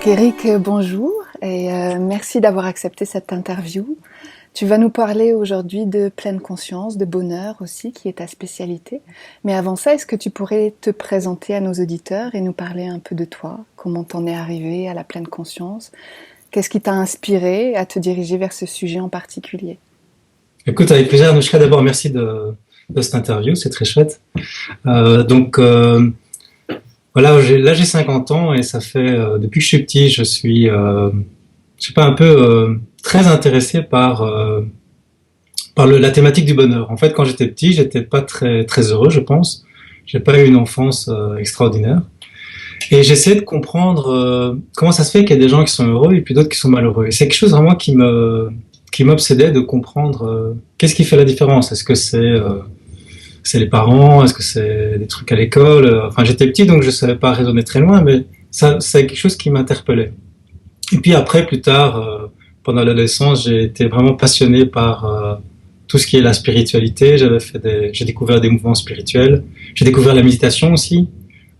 Eric, bonjour et merci d'avoir accepté cette interview. Tu vas nous parler aujourd'hui de pleine conscience, de bonheur aussi, qui est ta spécialité. Mais avant ça, est-ce que tu pourrais te présenter à nos auditeurs et nous parler un peu de toi? Comment t'en es arrivé à la pleine conscience? Qu'est-ce qui t'a inspiré à te diriger vers ce sujet en particulier? Écoute, avec plaisir, Anouchka, d'abord merci de cette interview, c'est très chouette. Voilà, là j'ai 50 ans et ça fait, depuis que je suis petit, je suis, je sais pas, un peu très intéressé par la thématique du bonheur. En fait, quand j'étais petit, j'étais pas très heureux, je pense. J'ai pas eu une enfance extraordinaire. Et j'essayais de comprendre comment ça se fait qu'il y a des gens qui sont heureux et puis d'autres qui sont malheureux. Et c'est quelque chose vraiment qui m'obsédait de comprendre qu'est-ce qui fait la différence. Est-ce que c'est les parents? Est-ce que c'est des trucs à l'école? Enfin, j'étais petit, donc je savais pas raisonner très loin, mais ça, c'est quelque chose qui m'interpellait. Et puis après, plus tard, pendant l'adolescence, j'ai été vraiment passionné par tout ce qui est la spiritualité. J'ai découvert des mouvements spirituels. J'ai découvert la méditation aussi,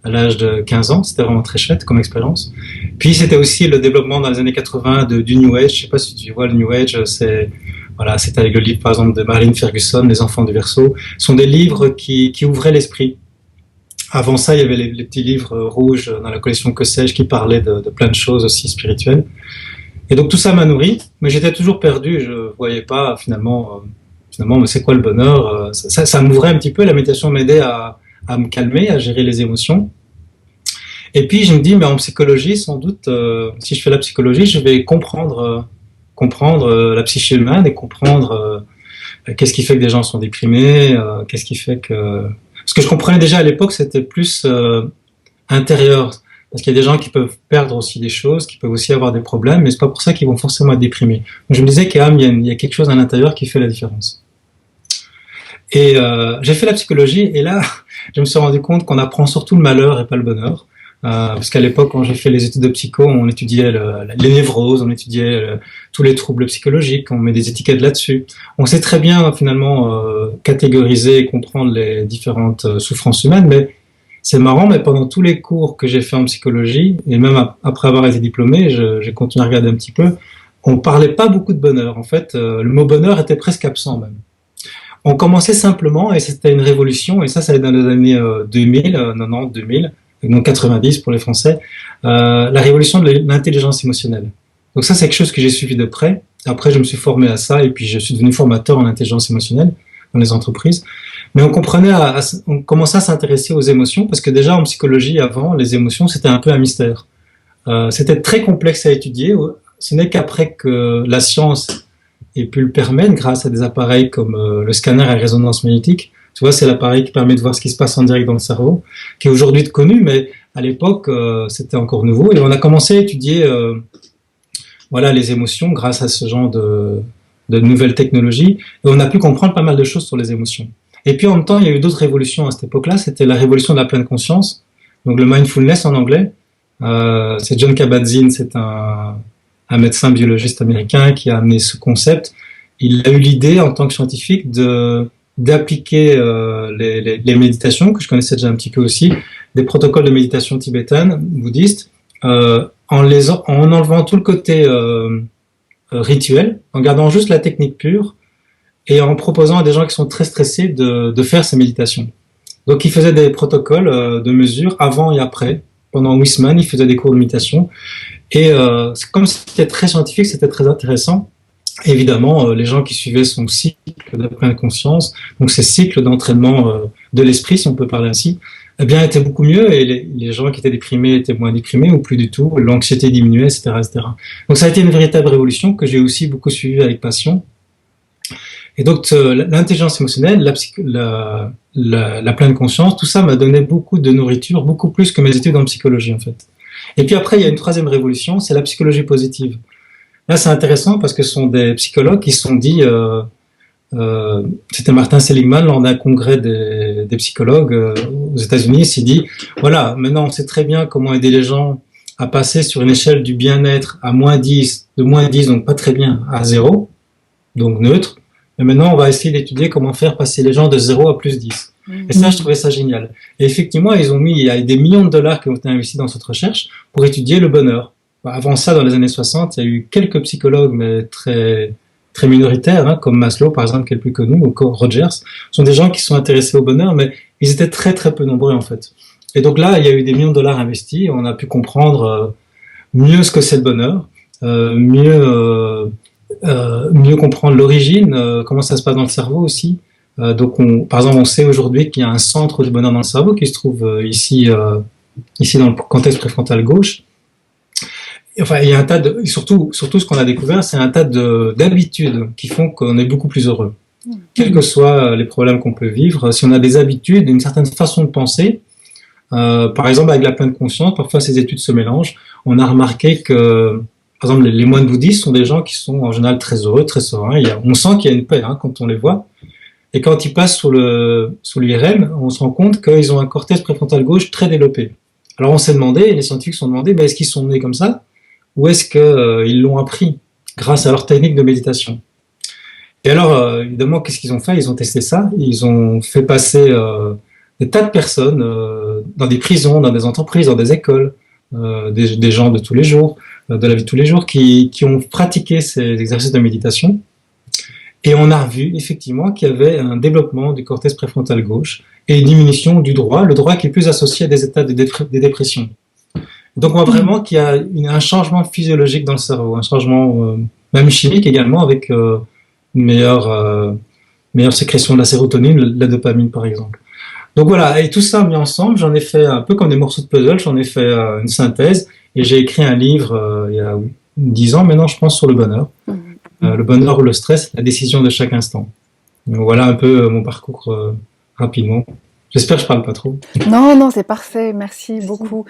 à l'âge de 15 ans. C'était vraiment très chouette comme expérience. Puis c'était aussi le développement dans les années 80 du New Age. Je sais pas si tu vois le New Age, c'est avec le livre par exemple de Marilyn Ferguson, Les Enfants du Verseau. Ce sont des livres qui ouvraient l'esprit. Avant ça, il y avait les petits livres rouges dans la collection Que sais-je qui parlaient de plein de choses aussi spirituelles. Et donc tout ça m'a nourri, mais j'étais toujours perdu. Je voyais pas finalement, mais c'est quoi le bonheur? Ça m'ouvrait un petit peu. La méditation m'aidait à me calmer, à gérer les émotions. Et puis je me dis, mais en psychologie, sans doute, si je fais la psychologie, je vais comprendre la psyché humaine et comprendre qu'est-ce qui fait que des gens sont déprimés, qu'est-ce qui fait que... Ce que je comprenais déjà à l'époque, c'était plus intérieur. Parce qu'il y a des gens qui peuvent perdre aussi des choses, qui peuvent aussi avoir des problèmes, mais c'est pas pour ça qu'ils vont forcément être déprimés. Donc je me disais qu'il y a quelque chose à l'intérieur qui fait la différence. Et j'ai fait la psychologie, et là, je me suis rendu compte qu'on apprend surtout le malheur et pas le bonheur. Parce qu'à l'époque, quand j'ai fait les études de psycho, on étudiait les névroses, on étudiait tous les troubles psychologiques, on met des étiquettes là-dessus. On sait très bien finalement catégoriser et comprendre les différentes souffrances humaines, mais c'est marrant, mais pendant tous les cours que j'ai fait en psychologie, et même après avoir été diplômé, j'ai continué à regarder un petit peu, on parlait pas beaucoup de bonheur. En fait, le mot bonheur était presque absent même. On commençait simplement, et c'était une révolution, et ça allait dans les années 2000, 90, 2000, donc 90 pour les Français, la révolution de l'intelligence émotionnelle. Donc ça, c'est quelque chose que j'ai suivi de près. Après, je me suis formé à ça, et puis je suis devenu formateur en intelligence émotionnelle dans les entreprises. Mais on commençait à s'intéresser aux émotions, parce que déjà en psychologie, avant, les émotions, c'était un peu un mystère. C'était très complexe à étudier. Ce n'est qu'après que la science ait pu le permettre, grâce à des appareils comme le scanner à résonance magnétique. Tu vois, c'est l'appareil qui permet de voir ce qui se passe en direct dans le cerveau, qui est aujourd'hui connu, mais à l'époque, c'était encore nouveau. Et on a commencé à étudier les émotions grâce à ce genre de nouvelles technologies. Et on a pu comprendre pas mal de choses sur les émotions. Et puis en même temps, il y a eu d'autres révolutions à cette époque-là. C'était la révolution de la pleine conscience, donc le mindfulness en anglais. C'est John Kabat-Zinn, c'est un médecin biologiste américain qui a amené ce concept. Il a eu l'idée en tant que scientifique d'appliquer les méditations, que je connaissais déjà un petit peu aussi, des protocoles de méditation tibétaine, bouddhiste, en enlevant tout le côté rituel, en gardant juste la technique pure, et en proposant à des gens qui sont très stressés de faire ces méditations. Donc il faisait des protocoles de mesure avant et après. Pendant 8 semaines, il faisait des cours de méditation. Et comme c'était très scientifique, c'était très intéressant. Évidemment, les gens qui suivaient son cycle de pleine conscience, donc ces cycles d'entraînement de l'esprit, si on peut parler ainsi, eh bien, étaient beaucoup mieux, et les gens qui étaient déprimés étaient moins déprimés, ou plus du tout, l'anxiété diminuait, etc., etc. Donc ça a été une véritable révolution que j'ai aussi beaucoup suivie avec passion. Et donc, l'intelligence émotionnelle, la pleine conscience, tout ça m'a donné beaucoup de nourriture, beaucoup plus que mes études en psychologie, en fait. Et puis après, il y a une troisième révolution, c'est la psychologie positive. Là, c'est intéressant parce que ce sont des psychologues qui se sont dit, c'était Martin Seligman lors d'un congrès des psychologues aux États-Unis, il s'est dit, voilà, maintenant on sait très bien comment aider les gens à passer sur une échelle du bien-être à -10, de -10, donc pas très bien, à 0, donc neutre. Et maintenant, on va essayer d'étudier comment faire passer les gens de 0 à +10. Et ça, je trouvais ça génial. Et effectivement, il y a des millions de dollars qui ont été investis dans cette recherche pour étudier le bonheur. Avant ça, dans les années 60, il y a eu quelques psychologues, mais très minoritaires, hein, comme Maslow, par exemple, qui est le plus connu, ou Rogers. Ce sont des gens qui sont intéressés au bonheur, mais ils étaient très peu nombreux, en fait. Et donc là, il y a eu des millions de dollars investis, et on a pu comprendre mieux ce que c'est le bonheur, mieux comprendre l'origine, comment ça se passe dans le cerveau aussi. Donc, par exemple, on sait aujourd'hui qu'il y a un centre du bonheur dans le cerveau qui se trouve ici dans le cortex préfrontal gauche. Enfin, il y a un tas de, surtout ce qu'on a découvert, c'est un tas d'habitudes qui font qu'on est beaucoup plus heureux. Quels que soient les problèmes qu'on peut vivre, si on a des habitudes, une certaine façon de penser, par exemple avec la pleine conscience, parfois ces études se mélangent. On a remarqué que, par exemple, les moines bouddhistes sont des gens qui sont en général très heureux, très sereins. On sent qu'il y a une paix quand on les voit. Et quand ils passent sous l'IRM, on se rend compte qu'ils ont un cortex préfrontal gauche très développé. Alors on s'est demandé, les scientifiques se sont demandé, est-ce qu'ils sont nés comme ça ou est-ce qu'ils l'ont appris grâce à leur technique de méditation. Et alors, évidemment, qu'est-ce qu'ils ont fait? Ils ont testé ça, ils ont fait passer des tas de personnes dans des prisons, dans des entreprises, dans des écoles, des gens de tous les jours, de la vie de tous les jours, qui ont pratiqué ces exercices de méditation. Et on a revu effectivement qu'il y avait un développement du cortex préfrontal gauche et une diminution du droit, le droit qui est plus associé à des états de dépression. Donc on voit vraiment qu'il y a un changement physiologique dans le cerveau, un changement même chimique également avec une meilleure sécrétion de la sérotonine, la dopamine par exemple. Donc voilà, et tout ça mis ensemble, j'en ai fait un peu comme des morceaux de puzzle, j'en ai fait une synthèse et j'ai écrit un livre il y a 10 ans maintenant, je pense, sur le bonheur. Le bonheur ou le stress, la décision de chaque instant. Donc voilà un peu mon parcours rapidement. J'espère que je parle pas trop. Non, c'est parfait. Merci beaucoup.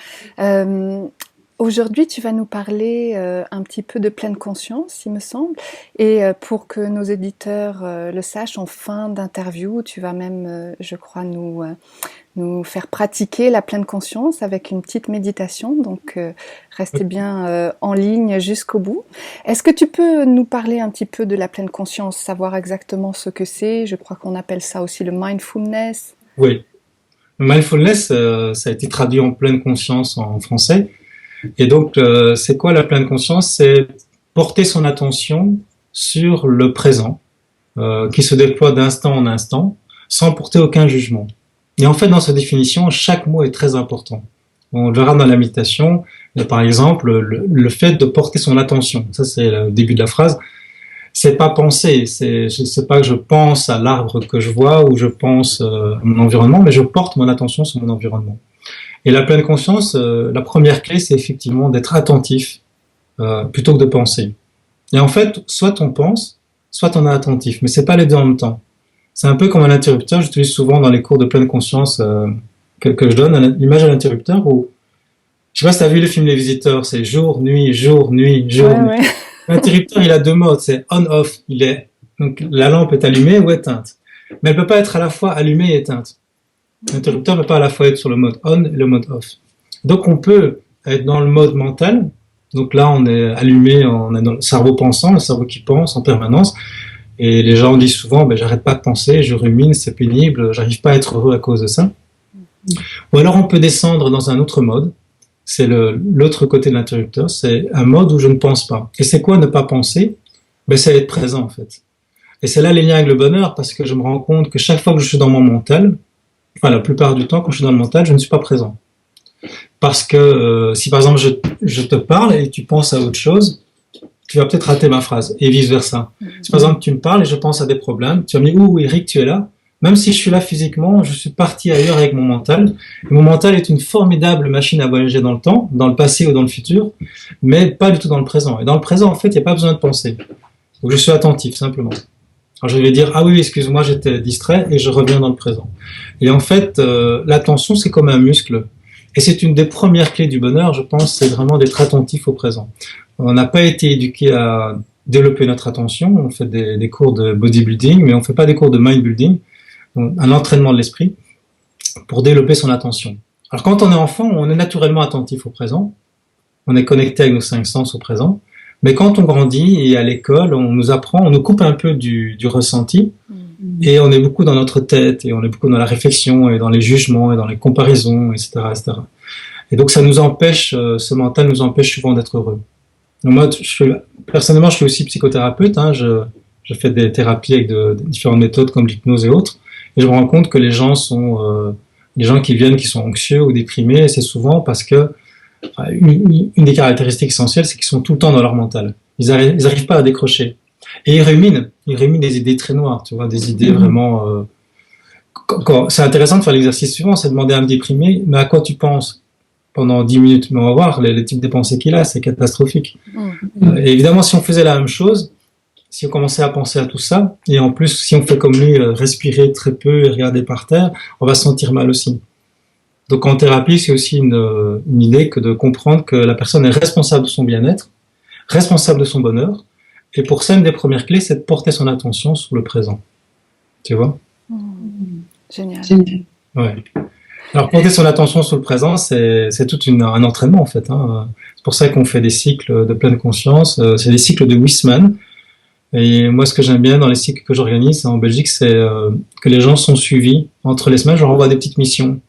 Aujourd'hui, tu vas nous parler un petit peu de pleine conscience, il me semble. Et pour que nos éditeurs le sachent, en fin d'interview, tu vas même, je crois, nous faire pratiquer la pleine conscience avec une petite méditation. Donc, restez bien en ligne jusqu'au bout. Est-ce que tu peux nous parler un petit peu de la pleine conscience, savoir exactement ce que c'est? Je crois qu'on appelle ça aussi le mindfulness. Oui. Le mindfulness, ça a été traduit en pleine conscience en français. Et donc, c'est quoi la pleine conscience? C'est porter son attention sur le présent, qui se déploie d'instant en instant, sans porter aucun jugement. Et en fait, dans cette définition, chaque mot est très important. On le verra dans la méditation. Par exemple, le fait de porter son attention. Ça, c'est le début de la phrase. C'est pas penser. C'est pas que je pense à l'arbre que je vois ou je pense à mon environnement, mais je porte mon attention sur mon environnement. Et la pleine conscience, la première clé, c'est effectivement d'être attentif plutôt que de penser. Et en fait, soit on pense, soit on est attentif, mais c'est pas les deux en même temps. C'est un peu comme un interrupteur. J'utilise souvent dans les cours de pleine conscience que je donne l'image à l'interrupteur où, je sais pas si tu as vu le film Les Visiteurs, c'est jour, nuit, jour, nuit, jour, nuit. Ouais. L'interrupteur, il a deux modes, c'est on-off. Donc la lampe est allumée ou éteinte. Mais elle peut pas être à la fois allumée et éteinte. L'interrupteur ne peut pas à la fois être sur le mode on et le mode off. Donc on peut être dans le mode mental. Donc là, on est allumé, on a le cerveau pensant, le cerveau qui pense en permanence. Et les gens disent souvent, j'arrête pas de penser, je rumine, c'est pénible, j'arrive pas à être heureux à cause de ça. Ou alors on peut descendre dans un autre mode. C'est l'autre côté de l'interrupteur. C'est un mode où je ne pense pas. Et c'est quoi ne pas penser? C'est être présent en fait. Et c'est là les liens avec le bonheur parce que je me rends compte que chaque fois que je suis dans mon mental, enfin la plupart du temps quand je suis dans le mental, je ne suis pas présent. Parce que si par exemple je te parle et tu penses à autre chose, tu vas peut-être rater ma phrase et vice versa. Si par exemple tu me parles et je pense à des problèmes, tu vas me dire oui Eric, tu es là. Même si je suis là physiquement, je suis parti ailleurs avec mon mental. Et mon mental est une formidable machine à voyager dans le temps, dans le passé ou dans le futur, mais pas du tout dans le présent. Et dans le présent, en fait, il n'y a pas besoin de penser. Donc je suis attentif, simplement. Alors je vais dire, ah oui, excuse-moi, j'étais distrait, et je reviens dans le présent. Et en fait, l'attention, c'est comme un muscle. Et c'est une des premières clés du bonheur, je pense, c'est vraiment d'être attentif au présent. On n'a pas été éduqué à développer notre attention, on fait des cours de bodybuilding, mais on ne fait pas des cours de mindbuilding, un entraînement de l'esprit, pour développer son attention. Alors quand on est enfant, on est naturellement attentif au présent, on est connecté avec nos 5 sens au présent, mais quand on grandit et à l'école, on nous apprend, on nous coupe un peu du ressenti, et on est beaucoup dans notre tête, et on est beaucoup dans la réflexion, et dans les jugements, et dans les comparaisons, etc., etc. Et donc ça nous empêche, ce mental nous empêche souvent d'être heureux. Donc moi, personnellement, je suis aussi psychothérapeute. Hein, je fais des thérapies avec de différentes méthodes comme l'hypnose et autres. Et je me rends compte que les gens qui viennent, qui sont anxieux ou déprimés, c'est souvent parce que enfin, une des caractéristiques essentielles, c'est qu'ils sont tout le temps dans leur mental. Ils arrivent pas à décrocher. Et ils ruminent des idées très noires, tu vois, des idées vraiment. C'est intéressant de faire l'exercice suivant, c'est de demander à un déprimé, mais à quoi tu penses pendant 10 minutes? Mais on va voir les types de pensées qu'il a, c'est catastrophique. Et évidemment, si on faisait la même chose, si on commençait à penser à tout ça, et en plus, si on fait comme lui, respirer très peu et regarder par terre, on va se sentir mal aussi. Donc en thérapie, c'est aussi une idée que de comprendre que la personne est responsable de son bien-être, responsable de son bonheur, et pour ça, une des premières clés, c'est de porter son attention sur le présent. Tu vois? Génial. Ouais. Alors porter son attention sur le présent, c'est tout un entraînement en fait. Hein. C'est pour ça qu'on fait des cycles de pleine conscience. C'est des cycles de Huisman. Et moi, ce que j'aime bien dans les cycles que j'organise en Belgique, c'est que les gens sont suivis entre les semaines. Je leur envoie des petites missions,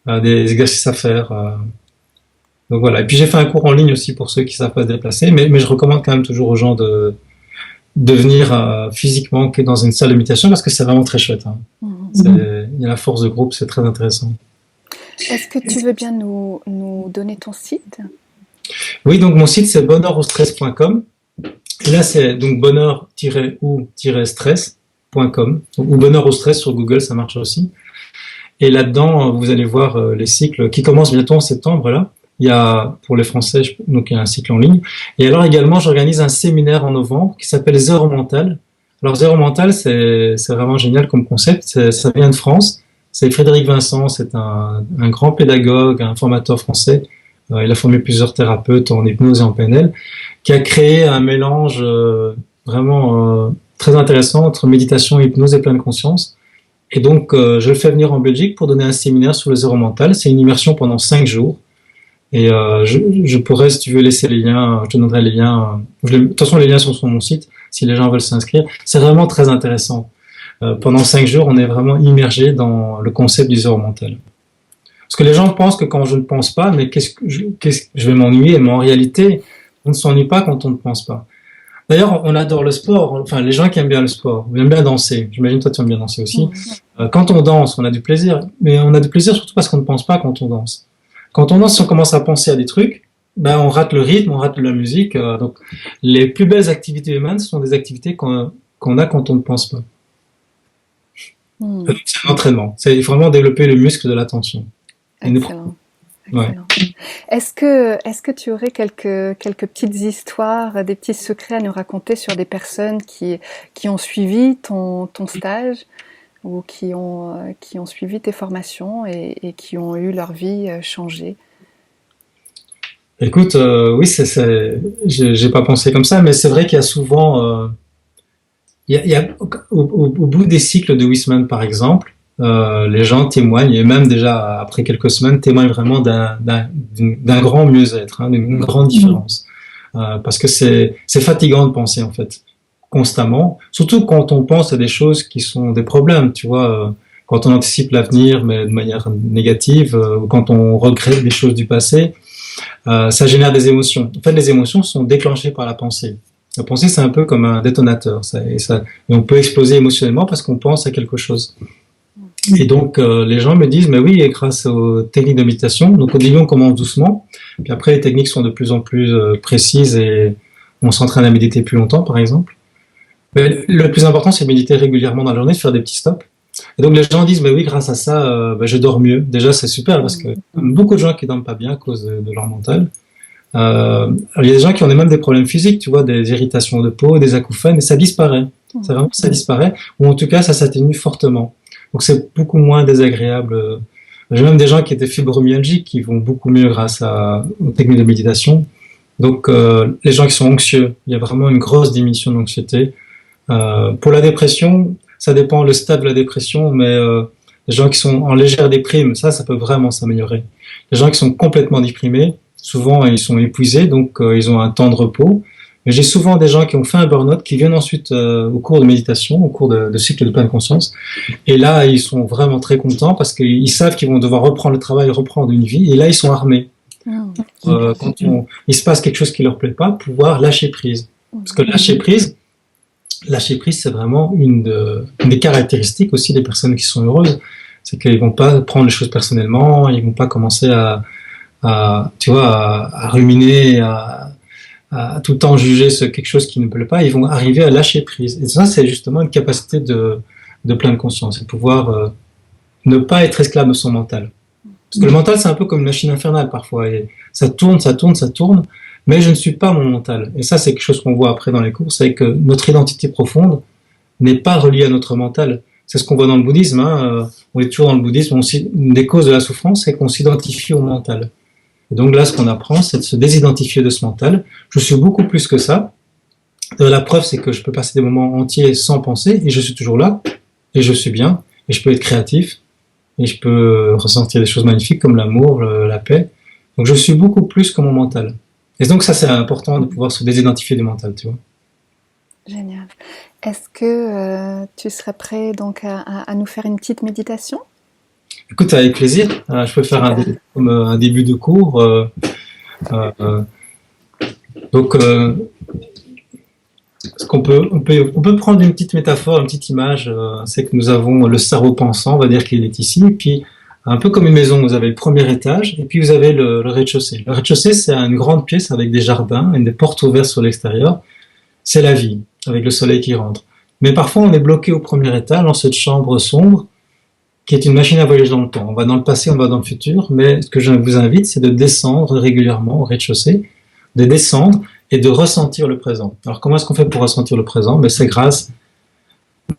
des exercices à faire. Donc voilà. Et puis j'ai fait un cours en ligne aussi pour ceux qui savent pas se déplacer. Mais je recommande quand même toujours aux gens de venir physiquement dans une salle de méditation parce que c'est vraiment très chouette. Hein. Il y a la force de groupe, c'est très intéressant. Est-ce que tu veux bien nous donner ton site? Oui, donc mon site c'est bonheuraustress.com. Et là c'est donc bonheur-ou-stress.com ou bonheur au stress sur Google, ça marche aussi. Et là-dedans, vous allez voir les cycles qui commencent bientôt en septembre là. Il y a, pour les Français, donc il y a un cycle en ligne. Et alors également, j'organise un séminaire en novembre qui s'appelle Zéro Mental. Alors Zéro Mental, c'est vraiment génial comme concept. Ça vient de France. C'est Frédéric Vincent, c'est un grand pédagogue, un formateur français. Il a formé plusieurs thérapeutes en hypnose et en PNL, qui a créé un mélange vraiment très intéressant entre méditation, hypnose et pleine conscience. Et donc, je le fais venir en Belgique pour donner un séminaire sur le zéro mental. C'est une immersion pendant 5 jours. Et je pourrais, si tu veux, laisser les liens, je te donnerai les liens. De toute façon, les liens sont sur mon site, si les gens veulent s'inscrire. C'est vraiment très intéressant. Pendant 5 jours, on est vraiment immergé dans le concept du zéro mental. Parce que les gens pensent que quand je ne pense pas, mais je vais m'ennuyer. Mais en réalité, on ne s'ennuie pas quand on ne pense pas. D'ailleurs, on adore le sport. Enfin, les gens qui aiment bien le sport, aiment bien danser. J'imagine toi, tu aimes bien danser aussi. Quand on danse, on a du plaisir. Mais on a du plaisir surtout parce qu'on ne pense pas quand on danse. Quand on danse, si on commence à penser à des trucs, ben on rate le rythme, on rate la musique. Donc, les plus belles activités humaines sont des activités qu'on a quand on ne pense pas. C'est un entraînement. C'est vraiment développer le muscle de l'attention. Excellent. Ouais. Est-ce que tu aurais quelques petites histoires, des petits secrets à nous raconter sur des personnes qui ont suivi ton stage ou qui ont suivi tes formations et qui ont eu leur vie changée? Écoute, oui, j'ai pas pensé comme ça, mais c'est vrai qu'il y a souvent, au bout des cycles de Huisman, par exemple, les gens témoignent, et même déjà après quelques semaines, témoignent vraiment d'un grand mieux-être, hein, d'une grande différence. Parce que c'est fatigant de penser, en fait, constamment. Surtout quand on pense à des choses qui sont des problèmes, tu vois, quand on anticipe l'avenir, mais de manière négative, ou quand on regrette des choses du passé, ça génère des émotions. En fait, les émotions sont déclenchées par la pensée. La pensée, c'est un peu comme un détonateur. Et on peut exploser émotionnellement parce qu'on pense à quelque chose. Et donc, les gens me disent, mais oui, et grâce aux techniques de méditation, donc au début, on commence doucement, puis après, les techniques sont de plus en plus précises et on s'entraîne à méditer plus longtemps, par exemple. Mais le plus important, c'est de méditer régulièrement dans la journée, de faire des petits stops. Et donc, les gens disent, mais oui, grâce à ça, je dors mieux. Déjà, c'est super parce que beaucoup de gens qui dorment pas bien à cause de leur mental. Il y a des gens qui ont même des problèmes physiques, tu vois, des irritations de peau, des acouphènes, et ça disparaît. Ça disparaît, ou en tout cas, ça s'atténue fortement. Donc c'est beaucoup moins désagréable. J'ai même des gens qui étaient fibromyalgiques qui vont beaucoup mieux grâce aux techniques de méditation. Donc les gens qui sont anxieux, il y a vraiment une grosse diminution d'anxiété. Pour la dépression, ça dépend le stade de la dépression, mais les gens qui sont en légère déprime, ça peut vraiment s'améliorer. Les gens qui sont complètement déprimés, souvent ils sont épuisés, donc ils ont un temps de repos. Mais j'ai souvent des gens qui ont fait un burn-out qui viennent ensuite au cours de méditation, au cours de cycle de pleine conscience. Et là, ils sont vraiment très contents parce qu'ils savent qu'ils vont devoir reprendre le travail, reprendre une vie. Et là, ils sont armés. Mm. Il se passe quelque chose qui leur plaît pas, pouvoir lâcher prise. Parce que lâcher prise, c'est vraiment une des caractéristiques aussi des personnes qui sont heureuses. C'est qu'ils vont pas prendre les choses personnellement, ils vont pas commencer tu vois, à ruminer, à tout le temps juger quelque chose qui ne plaît pas. Ils vont arriver à lâcher prise. Et ça, c'est justement une capacité de pleine conscience. C'est pouvoir ne pas être esclave de son mental. Parce que le mental, c'est un peu comme une machine infernale parfois. Et ça tourne, ça tourne, ça tourne, mais je ne suis pas mon mental. Et ça, c'est quelque chose qu'on voit après dans les cours, c'est que notre identité profonde n'est pas reliée à notre mental. C'est ce qu'on voit dans le bouddhisme. On est toujours dans le bouddhisme. Une des causes de la souffrance, c'est qu'on s'identifie au mental. Et donc là, ce qu'on apprend, c'est de se désidentifier de ce mental. Je suis beaucoup plus que ça. La preuve, c'est que je peux passer des moments entiers sans penser, et je suis toujours là, et je suis bien, et je peux être créatif, et je peux ressentir des choses magnifiques comme l'amour, la paix. Donc je suis beaucoup plus que mon mental. Et donc ça, c'est important de pouvoir se désidentifier du mental, tu vois. Génial. Est-ce que tu serais prêt donc à nous faire une petite méditation? Écoute, avec plaisir. Je peux faire comme un début de cours. Donc, on peut prendre une petite métaphore, une petite image. C'est que nous avons le cerveau pensant, on va dire qu'il est ici, et puis un peu comme une maison, vous avez le premier étage, et puis vous avez le rez-de-chaussée. Le rez-de-chaussée, c'est une grande pièce avec des jardins et des portes ouvertes sur l'extérieur. C'est la vie, avec le soleil qui rentre. Mais parfois, on est bloqué au premier étage, dans cette chambre sombre, qui est une machine à voyager dans le temps. On va dans le passé, on va dans le futur, mais ce que je vous invite, c'est de descendre régulièrement au rez-de-chaussée, de descendre et de ressentir le présent. Alors comment est-ce qu'on fait pour ressentir le présent? Ben, c'est grâce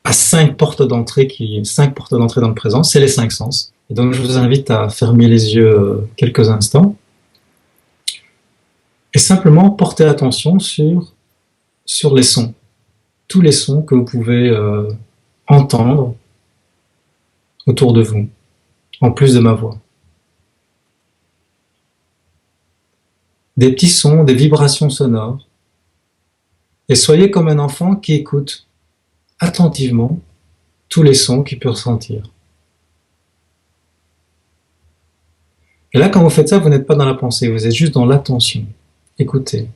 à cinq portes d'entrée dans le présent, c'est les cinq sens. Et donc je vous invite à fermer les yeux quelques instants et simplement porter attention sur les sons, tous les sons que vous pouvez entendre autour de vous, en plus de ma voix. Des petits sons, des vibrations sonores, et soyez comme un enfant qui écoute attentivement tous les sons qu'il peut ressentir. Et là, quand vous faites ça, vous n'êtes pas dans la pensée, vous êtes juste dans l'attention. Écoutez.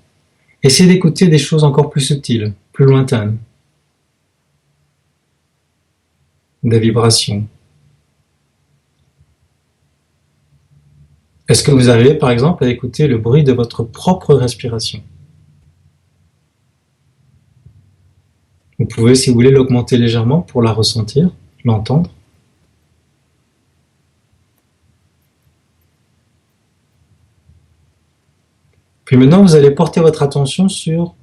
Essayez d'écouter des choses encore plus subtiles, plus lointaines. Des vibrations. Est-ce que vous arrivez, par exemple, à écouter le bruit de votre propre respiration? Vous pouvez, si vous voulez, l'augmenter légèrement pour la ressentir, l'entendre. Puis maintenant, vous allez porter votre attention sur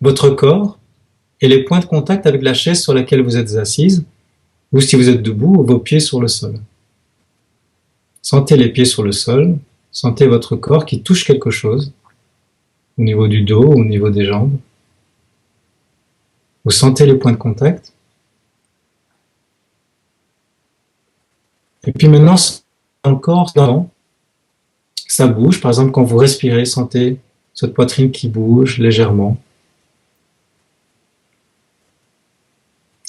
votre corps et les points de contact avec la chaise sur laquelle vous êtes assise, ou si vous êtes debout, vos pieds sur le sol. Sentez les pieds sur le sol, sentez votre corps qui touche quelque chose, au niveau du dos, au niveau des jambes. Vous sentez les points de contact. Et puis maintenant, dans le corps, ça bouge. Par exemple, quand vous respirez, sentez cette poitrine qui bouge légèrement.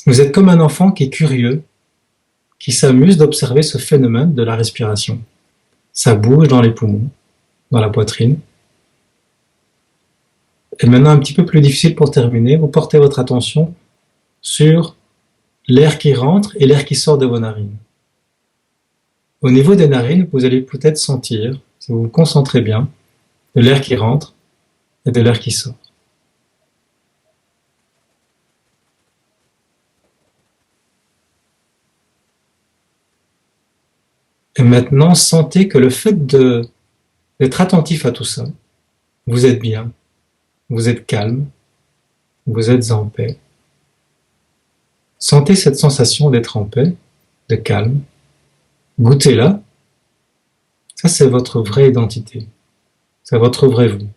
Vous êtes comme un enfant qui est curieux, qui s'amuse d'observer ce phénomène de la respiration. Ça bouge dans les poumons, dans la poitrine. Et maintenant, un petit peu plus difficile pour terminer, vous portez votre attention sur l'air qui rentre et l'air qui sort de vos narines. Au niveau des narines, vous allez peut-être sentir, si vous vous concentrez bien, de l'air qui rentre et de l'air qui sort. Et maintenant, sentez que le fait d'être attentif à tout ça, vous êtes bien, vous êtes calme, vous êtes en paix. Sentez cette sensation d'être en paix, de calme. Goûtez-la. Ça, c'est votre vraie identité. C'est votre vrai vous.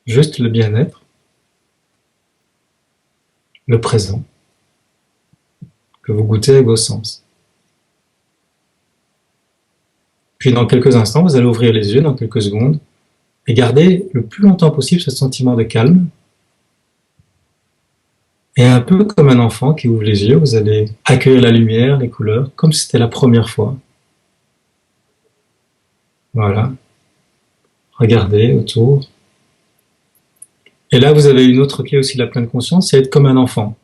Juste le bien-être, le présent, que vous goûtez avec vos sens. Puis dans quelques instants, vous allez ouvrir les yeux, dans quelques secondes, et garder le plus longtemps possible ce sentiment de calme. Et un peu comme un enfant qui ouvre les yeux, vous allez accueillir la lumière, les couleurs, comme si c'était la première fois. Voilà. Regardez autour. Et là, vous avez une autre clé aussi de la pleine conscience, c'est être comme un enfant.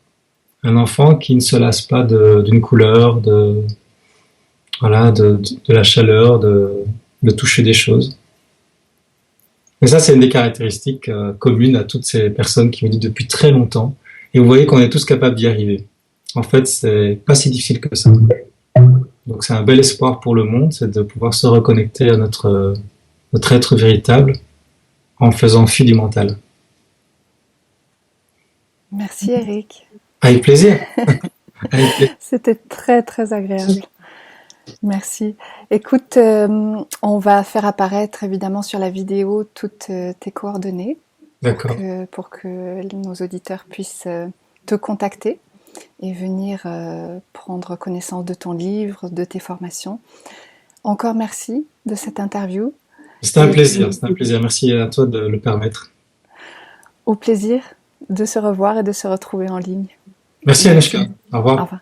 Un enfant qui ne se lasse pas d'une couleur, voilà, de la chaleur, de toucher des choses. Et ça, c'est une des caractéristiques communes à toutes ces personnes qui méditent depuis très longtemps. Et vous voyez qu'on est tous capables d'y arriver. En fait, c'est pas si difficile que ça. Donc c'est un bel espoir pour le monde, c'est de pouvoir se reconnecter à notre être véritable en faisant fi du mental. Merci Eric. Avec plaisir. Avec plaisir. C'était très très agréable. Merci. Écoute, on va faire apparaître évidemment sur la vidéo toutes tes coordonnées D'accord. pour que nos auditeurs puissent te contacter et venir prendre connaissance de ton livre, de tes formations. Encore merci de cette interview. C'était un plaisir, c'était un plaisir. Merci à toi de le permettre. Au plaisir de se revoir et de se retrouver en ligne. Merci Anushka. Au revoir. Au revoir.